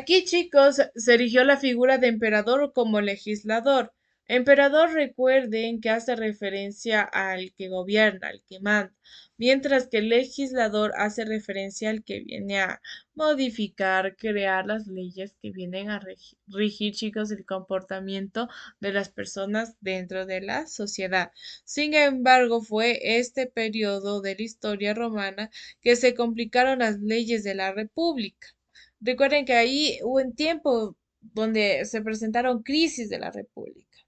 Aquí, chicos, se erigió la figura de emperador como legislador. Emperador, recuerden que hace referencia al que gobierna, al que manda, mientras que el legislador hace referencia al que viene a modificar, crear las leyes que vienen a regir, chicos, el comportamiento de las personas dentro de la sociedad. Sin embargo, fue este periodo de la historia romana que se complicaron las leyes de la República. Recuerden que ahí hubo un tiempo donde se presentaron crisis de la República.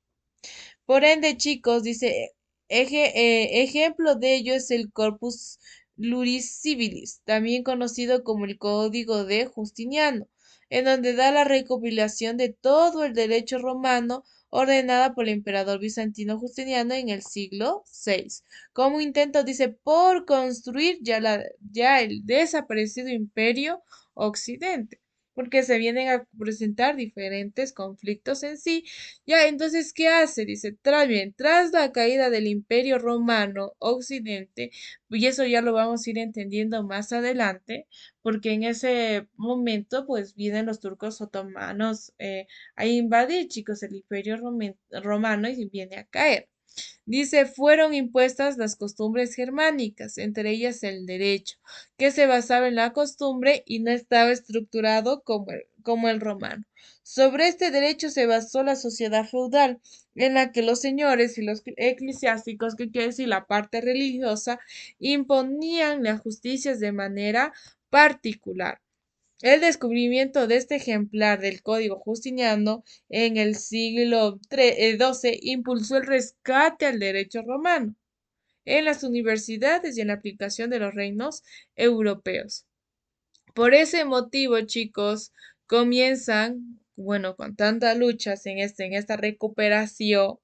Por ende, chicos, dice, ejemplo de ello es el Corpus Juris Civilis, también conocido como el Código de Justiniano, en donde da la recopilación de todo el derecho romano ordenada por el emperador bizantino Justiniano en el siglo VI, como intento, dice, por construir ya el desaparecido imperio occidente, porque se vienen a presentar diferentes conflictos en sí. Ya, entonces, ¿qué hace? Dice, tras la caída del Imperio Romano Occidente, y eso ya lo vamos a ir entendiendo más adelante, porque en ese momento, pues, vienen los turcos otomanos a invadir, chicos, el Imperio Romano y viene a caer. Dice, fueron impuestas las costumbres germánicas, entre ellas el derecho, que se basaba en la costumbre y no estaba estructurado como el romano. Sobre este derecho se basó la sociedad feudal, en la que los señores y los eclesiásticos, que quiere decir la parte religiosa, imponían las justicias de manera particular. El descubrimiento de este ejemplar del Código Justiniano en el siglo XII impulsó el rescate al derecho romano en las universidades y en la aplicación de los reinos europeos. Por ese motivo, chicos, comienzan, bueno, con tantas luchas en esta recuperación,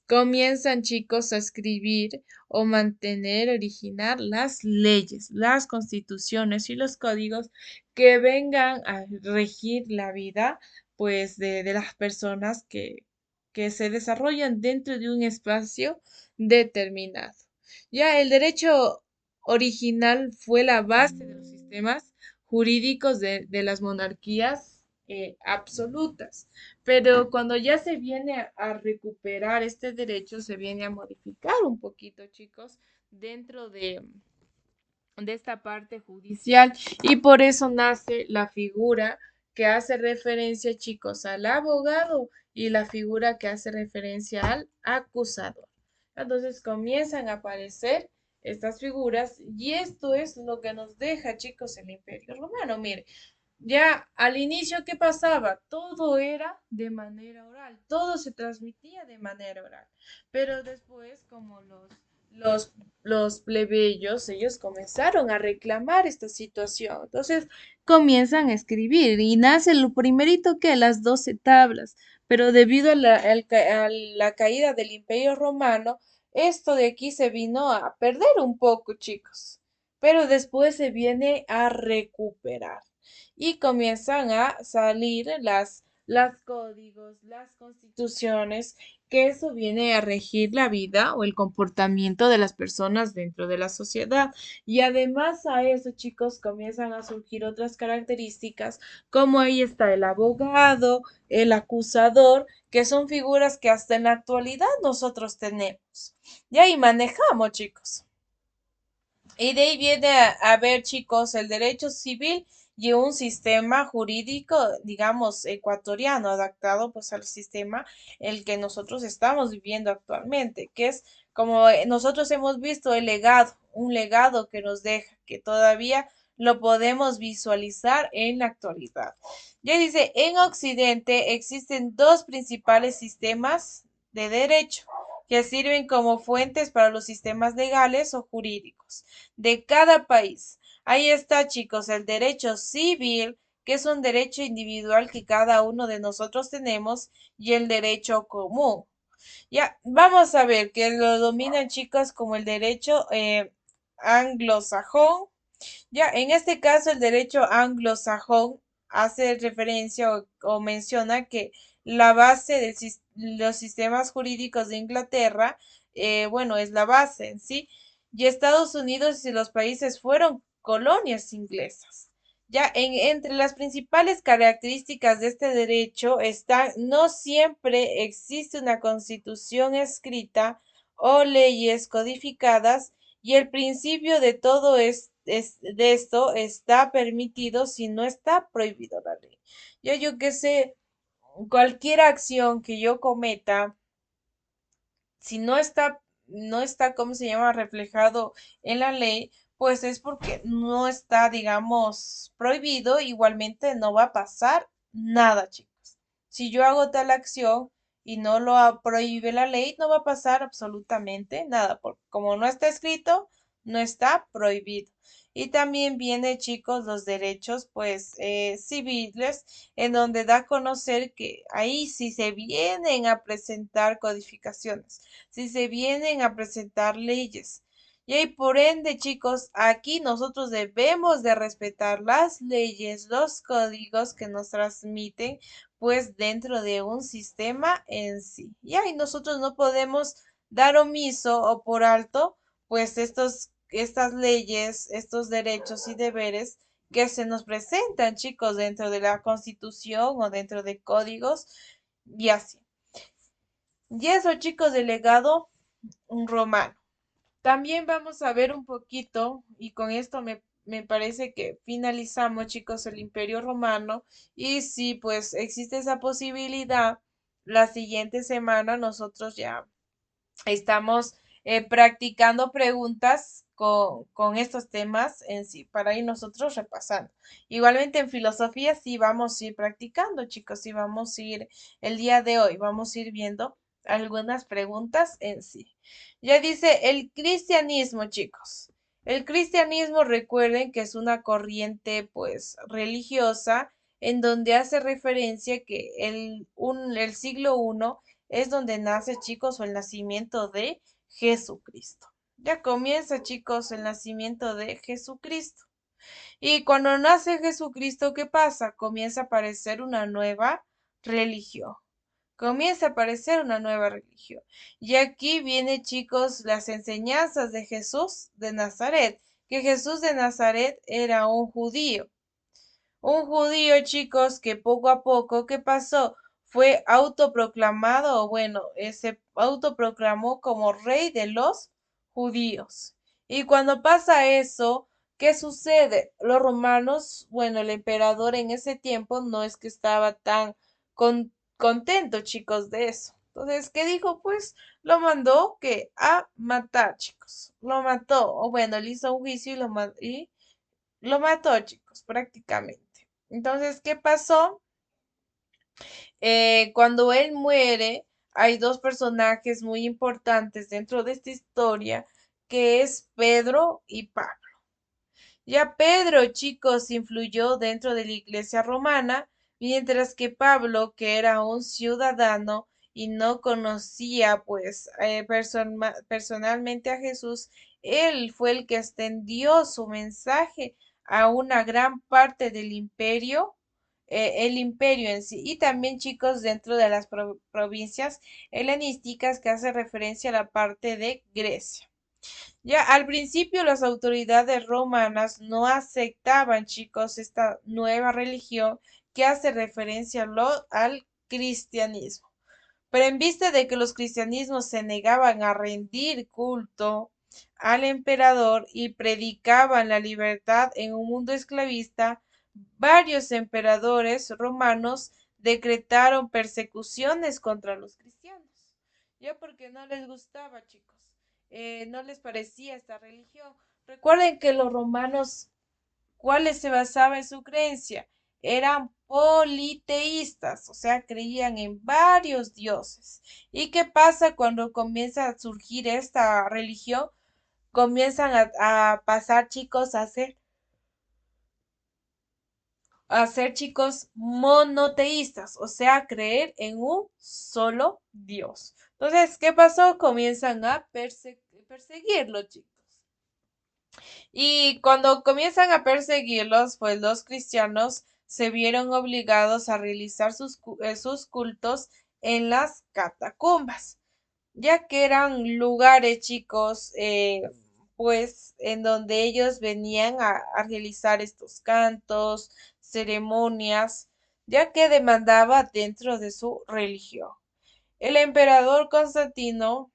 comienzan, chicos, a escribir o mantener, originar las leyes, las constituciones y los códigos que vengan a regir la vida, pues, de las personas que se desarrollan dentro de un espacio determinado. Ya el derecho original fue la base de los sistemas jurídicos de las monarquías absolutas. Pero cuando ya se viene a recuperar este derecho, se viene a modificar un poquito, chicos, dentro de esta parte judicial y por eso nace la figura que hace referencia, chicos, al abogado y la figura que hace referencia al acusador. Entonces comienzan a aparecer estas figuras y esto es lo que nos deja, chicos, el Imperio Romano. Mire, ya al inicio, ¿qué pasaba? Todo era de manera oral, todo se transmitía de manera oral, pero después, como los plebeyos, ellos comenzaron a reclamar esta situación, entonces comienzan a escribir y nace lo primerito que las 12 tablas, pero debido a la caída del Imperio Romano, esto de aquí se vino a perder un poco, chicos, pero después se viene a recuperar y comienzan a salir las códigos, las constituciones, que eso viene a regir la vida o el comportamiento de las personas dentro de la sociedad. Y además a eso, chicos, comienzan a surgir otras características, como ahí está el abogado, el acusador, que son figuras que hasta en la actualidad nosotros tenemos. Y ahí manejamos, chicos. Y de ahí viene a ver, chicos, el derecho civil y un sistema jurídico, digamos, ecuatoriano, adaptado pues al sistema el que nosotros estamos viviendo actualmente, que es como nosotros hemos visto el legado, un legado que nos deja, que todavía lo podemos visualizar en la actualidad. Ya dice, en Occidente existen dos principales sistemas de derecho que sirven como fuentes para los sistemas legales o jurídicos de cada país. Ahí está, chicos, el derecho civil, que es un derecho individual que cada uno de nosotros tenemos, y el derecho común. Ya, vamos a ver que lo dominan, chicos, como el derecho anglosajón. Ya, en este caso, el derecho anglosajón hace referencia o menciona que la base de los sistemas jurídicos de Inglaterra, bueno, es la base en sí, y Estados Unidos y los países fueron colonias inglesas. Ya entre las principales características de este derecho está, no siempre existe una constitución escrita o leyes codificadas y el principio de todo de esto está permitido si no está prohibido la ley. Yo que sé, cualquier acción que yo cometa, si no está, ¿cómo se llama?, reflejado en la ley, pues es porque no está, digamos, prohibido, igualmente no va a pasar nada, chicos. Si yo hago tal acción y no lo prohíbe la ley, no va a pasar absolutamente nada, porque como no está escrito, no está prohibido. Y también viene, chicos, los derechos, pues, civiles, en donde da a conocer que ahí sí se vienen a presentar codificaciones, si se vienen a presentar leyes. Y ahí, por ende, chicos, aquí nosotros debemos de respetar las leyes, los códigos que nos transmiten, pues dentro de un sistema en sí. Y ahí nosotros no podemos dar omiso o por alto, pues estas leyes, estos derechos y deberes que se nos presentan, chicos, dentro de la Constitución o dentro de códigos y así. Y eso, chicos, del legado romano. También vamos a ver un poquito, y con esto me parece que finalizamos, chicos, el Imperio Romano. Y si pues existe esa posibilidad, la siguiente semana nosotros ya estamos practicando preguntas con estos temas en sí, para ir nosotros repasando. Igualmente en filosofía sí vamos a ir practicando, chicos, sí vamos a ir el día de hoy, vamos a ir viendo algunas preguntas en sí. Ya dice el cristianismo, chicos. El cristianismo, recuerden que es una corriente pues religiosa en donde hace referencia que el siglo I es donde nace, chicos, o el nacimiento de Jesucristo. Ya comienza, chicos, el nacimiento de Jesucristo. Y cuando nace Jesucristo, ¿qué pasa? Comienza a aparecer una nueva religión. Comienza a aparecer una nueva religión. Y aquí viene, chicos, las enseñanzas de Jesús de Nazaret, que Jesús de Nazaret era un judío. Un judío, chicos, que poco a poco, ¿qué pasó? Fue autoproclamado, o bueno, se autoproclamó como rey de los judíos. Y cuando pasa eso, ¿qué sucede? Los romanos, bueno, el emperador en ese tiempo no es que estaba tan contento, chicos, de eso. Entonces, ¿qué dijo? Pues lo mandó que a matar, chicos. Lo mató, o bueno, le hizo un juicio y lo mató, chicos, prácticamente. Entonces, ¿qué pasó? Cuando él muere, hay dos personajes muy importantes dentro de esta historia, que es Pedro y Pablo. Ya Pedro, chicos, influyó dentro de la iglesia romana, mientras que Pablo, que era un ciudadano y no conocía pues personalmente a Jesús, él fue el que extendió su mensaje a una gran parte del imperio, el imperio en sí, y también, chicos, dentro de las provincias helenísticas que hace referencia a la parte de Grecia. Ya al principio las autoridades romanas no aceptaban, chicos, esta nueva religión que hace referencia al cristianismo. Pero en vista de que los cristianismos se negaban a rendir culto al emperador y predicaban la libertad en un mundo esclavista, varios emperadores romanos decretaron persecuciones contra los cristianos. Ya porque no les gustaba, chicos, no les parecía esta religión. Recuerden que los romanos, ¿cuáles se basaba en su creencia? Eran politeístas, o sea, creían en varios dioses. ¿Y qué pasa cuando comienza a surgir esta religión? Comienzan a pasar, chicos, a ser, chicos, monoteístas, o sea, creer en un solo Dios. Entonces, ¿qué pasó? Comienzan a perseguirlo, chicos. Y cuando comienzan a perseguirlos, pues los cristianos se vieron obligados a realizar sus cultos en las catacumbas, ya que eran lugares, chicos, pues en donde ellos venían a realizar estos cantos, ceremonias, ya que demandaba dentro de su religión. El emperador Constantino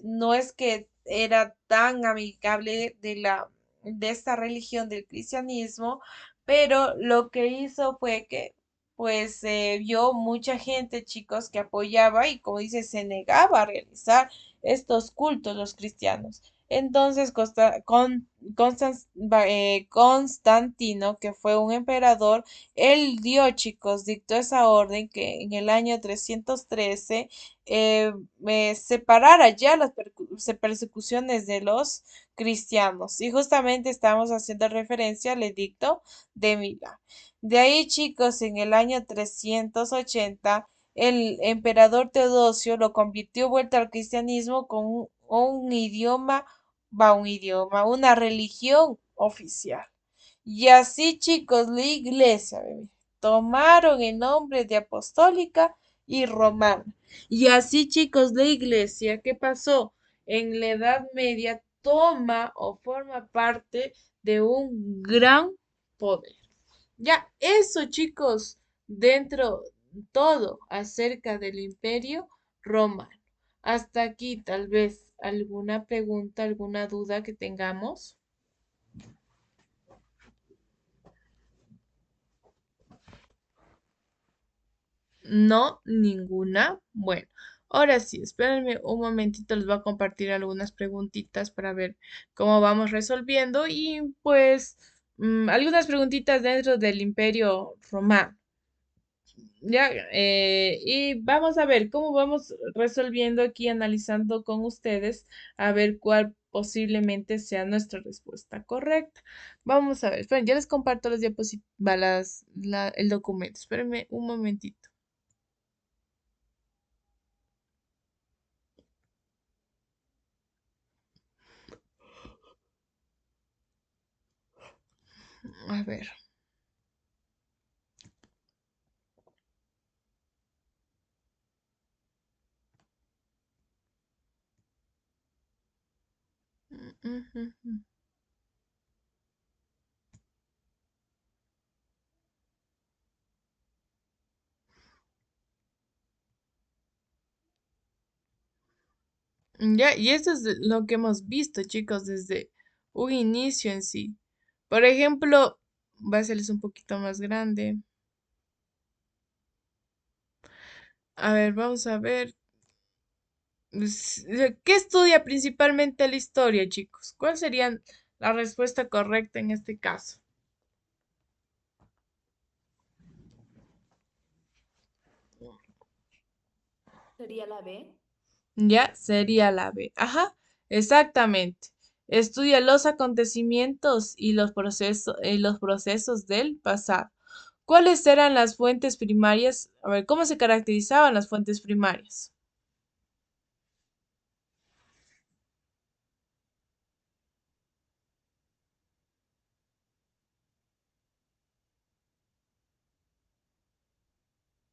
no es que era tan amigable de esta religión del cristianismo, pero lo que hizo fue que pues vio mucha gente, chicos, que apoyaba y como dice, se negaba a realizar estos cultos los cristianos. Entonces Constantino, que fue un emperador, él dio, chicos, dictó esa orden que en el año 313 separara ya las persecuciones de los cristianos. Y justamente estamos haciendo referencia al edicto de Milán. De ahí, chicos, en el año 380, el emperador Teodosio lo convirtió vuelta al cristianismo con una religión oficial. Y así, chicos, la iglesia, bebé, tomaron el nombre de apostólica y romana. Y así, chicos, la iglesia, ¿qué pasó? En la Edad Media toma o forma parte de un gran poder. Ya, eso, chicos, dentro todo acerca del Imperio Romano. Hasta aquí, tal vez, alguna pregunta, alguna duda que tengamos. No, ninguna. Bueno, ahora sí, espérenme un momentito, les voy a compartir algunas preguntitas para ver cómo vamos resolviendo y pues algunas preguntitas dentro del Imperio Romano. Ya, y vamos a ver cómo vamos resolviendo aquí, analizando con ustedes, a ver cuál posiblemente sea nuestra respuesta correcta. Vamos a ver, esperen, ya les comparto las diapositivas, el documento. Espérenme un momentito. A ver. Ujú. Ya, y eso es lo que hemos visto, chicos, desde un inicio en sí. Por ejemplo, va a serles un poquito más grande. A ver, vamos a ver. ¿Qué estudia principalmente la historia, chicos? ¿Cuál sería la respuesta correcta en este caso? ¿Sería la B? Ya, sería la B. Ajá, exactamente. Estudia los acontecimientos y los procesos del pasado. ¿Cuáles eran las fuentes primarias? A ver, ¿cómo se caracterizaban las fuentes primarias?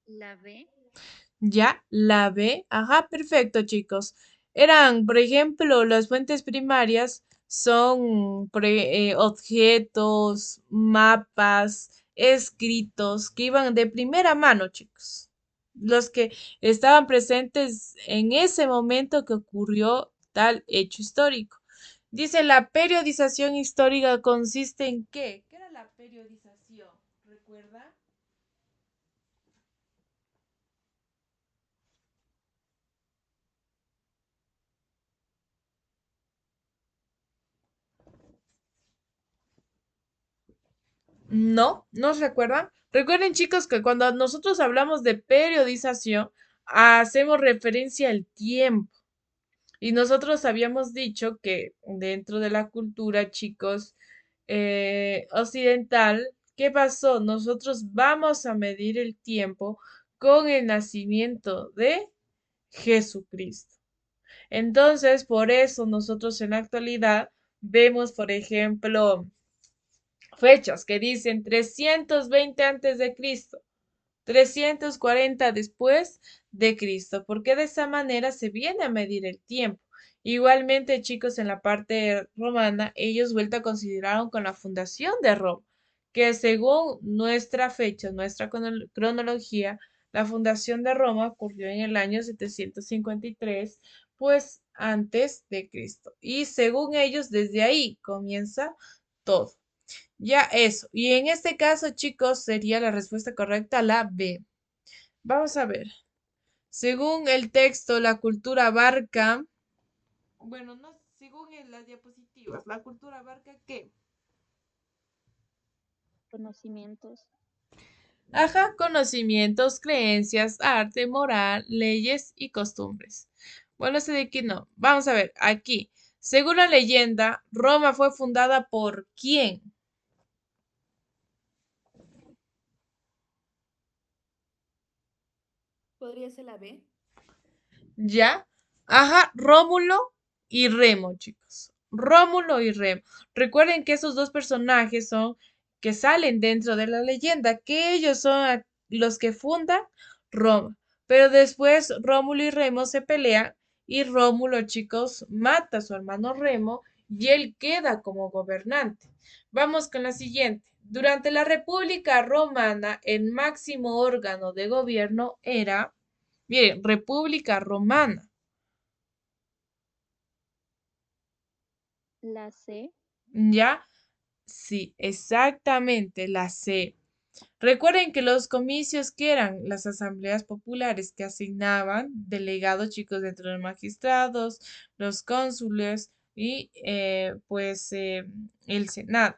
La B. Ya, la B. Ajá, perfecto, chicos. Eran, por ejemplo, las fuentes primarias son objetos, mapas, escritos que iban de primera mano, chicos. Los que estaban presentes en ese momento que ocurrió tal hecho histórico. Dice, la periodización histórica consiste en ¿qué? ¿Qué era la periodización? ¿Recuerda? No, ¿no se recuerdan? Recuerden, chicos, que cuando nosotros hablamos de periodización, hacemos referencia al tiempo. Y nosotros habíamos dicho que dentro de la cultura, chicos, occidental, ¿qué pasó? Nosotros vamos a medir el tiempo con el nacimiento de Jesucristo. Entonces, por eso nosotros en la actualidad vemos, por ejemplo, fechas que dicen 320 antes de Cristo, 340 después de Cristo, porque de esa manera se viene a medir el tiempo. Igualmente, chicos, en la parte romana, ellos vuelta consideraron con la fundación de Roma, que según nuestra fecha, nuestra cronología, la fundación de Roma ocurrió en el año 753, pues antes de Cristo. Y según ellos, desde ahí comienza todo. Ya eso. Y en este caso, chicos, sería la respuesta correcta la B. Vamos a ver. Según el texto, la cultura abarca, bueno, no, según en las diapositivas, la cultura abarca qué. Conocimientos. Ajá, conocimientos, creencias, arte, moral, leyes y costumbres. Bueno, este de aquí no. Vamos a ver, aquí. Según la leyenda, Roma fue fundada por ¿quién? ¿Podría ser la B? ¿Ya? Ajá, Rómulo y Remo, chicos. Rómulo y Remo. Recuerden que esos dos personajes son que salen dentro de la leyenda, que ellos son los que fundan Roma. Pero después Rómulo y Remo se pelean y Rómulo, chicos, mata a su hermano Remo y él queda como gobernante. Vamos con la siguiente. Durante la República Romana, el máximo órgano de gobierno era, miren, República Romana. La C. ¿Ya? Sí, exactamente, la C. Recuerden que los comicios que eran las asambleas populares que asignaban delegados chicos dentro de los magistrados, los cónsules y el Senado.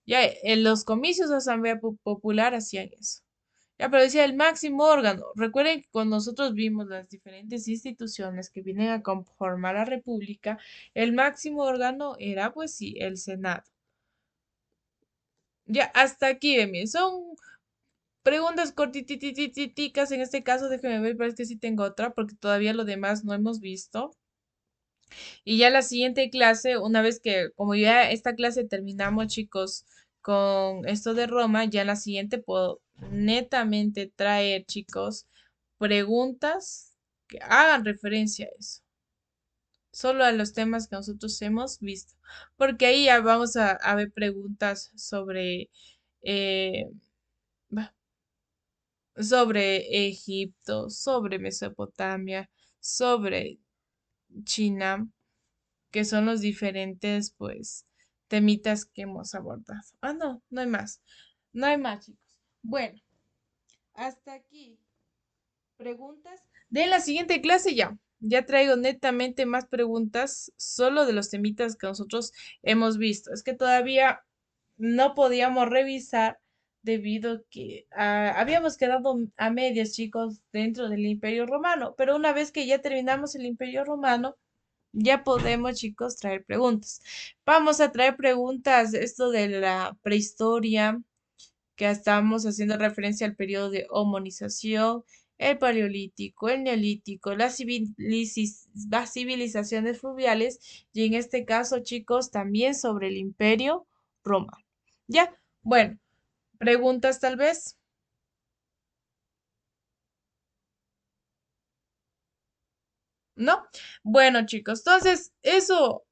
Ya en los comicios de asamblea popular hacían eso. Ya, pero decía el máximo órgano. Recuerden que cuando nosotros vimos las diferentes instituciones que vienen a conformar la República, el máximo órgano era, pues sí, el Senado. Ya, hasta aquí, Emi. Son preguntas cortititicas. En este caso, déjenme ver, parece que sí tengo otra, porque todavía lo demás no hemos visto. Y ya la siguiente clase, una vez que, como ya esta clase terminamos, chicos, con esto de Roma, ya en la siguiente puedo netamente traer, chicos, preguntas que hagan referencia a eso, solo a los temas que nosotros hemos visto, porque ahí ya vamos a ver preguntas eh, va, sobre Egipto, sobre Mesopotamia, sobre China, que son los diferentes, pues, temitas que hemos abordado. Ah, no, no hay más. No hay más, chicos. Bueno, hasta aquí. Preguntas. De la siguiente clase ya. Ya traigo netamente más preguntas solo de los temitas que nosotros hemos visto. Es que todavía no podíamos revisar debido a que habíamos quedado a medias, chicos, dentro del Imperio Romano. Pero una vez que ya terminamos el Imperio Romano, ya podemos, chicos, traer preguntas. Vamos a traer preguntas, esto de la prehistoria, que estamos haciendo referencia al periodo de homonización, el paleolítico, el neolítico, las civilizaciones fluviales y en este caso, chicos, también sobre el imperio romano. Ya, bueno, preguntas tal vez. ¿No? Bueno, chicos, entonces eso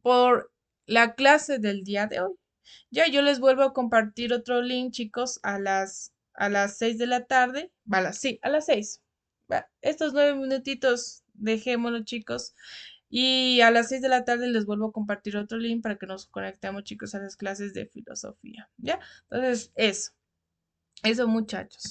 por la clase del día de hoy. Ya yo les vuelvo a compartir otro link, chicos, a las 6 de la tarde. Vale, sí, a las 6. Estos 9 minutitos, dejémoslo, chicos. Y a las 6 de la tarde les vuelvo a compartir otro link para que nos conectemos, chicos, a las clases de filosofía. ¿Ya? Entonces, eso, muchachos.